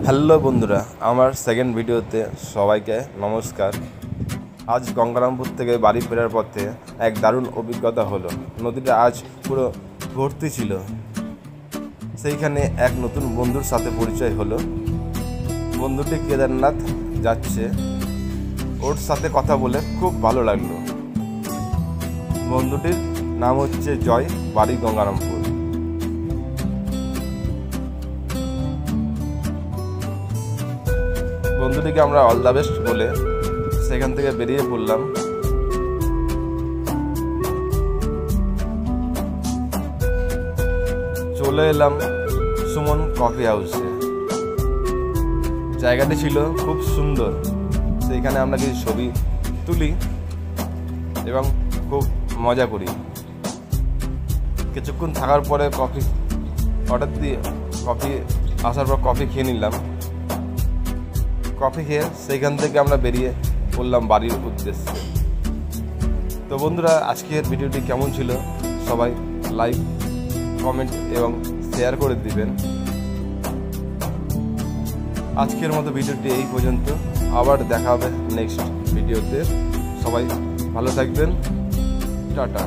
Hello বন্ধুরা, আমার second ভিডিওতে সবাইকে নমস্কার। আজ গঙ্গারামপুর থেকে বাড়ি ফেরার পথে এক দারুণ অভিজ্ঞতা হলো। নদীটা আজ পুরো ভর্তি ছিল। সেইখানে এক নতুন বন্ধুর সাথে পরিচয় হলো। বন্ধুটি কেদারনাথ যাচ্ছে, ওর সাথে কথা বলে খুব ভালো লাগলো। বন্ধুটির নাম হচ্ছে জয়, বাড়ি গঙ্গারামপুর। বন্ধুটিকে আমরা অল দ্য বেস্ট বলে সেখান থেকে বেরিয়ে পড়লাম। চলে এলাম সুমন কফি হাউসে। জায়গাটি ছিল খুব সুন্দর। সেইখানে আমরা কিছু ছবি তুলি এবং খুব মজা করি। কিছুক্ষণ থাকার পরে কফি অর্ডার দিয়ে আসার পর কফি খেয়ে নিলাম। কফি খেয়ে সেইখান থেকে আমরা বেরিয়ে পড়লাম বাড়ির উদ্দেশ্যে। তো বন্ধুরা, আজকের ভিডিওটি কেমন ছিল সবাই লাইক, কমেন্ট এবং শেয়ার করে দিবেন। আজকের মতো ভিডিওটি এই পর্যন্ত। আবার দেখা হবে নেক্সট ভিডিওতে। সবাই ভালো থাকবেন। টাটা।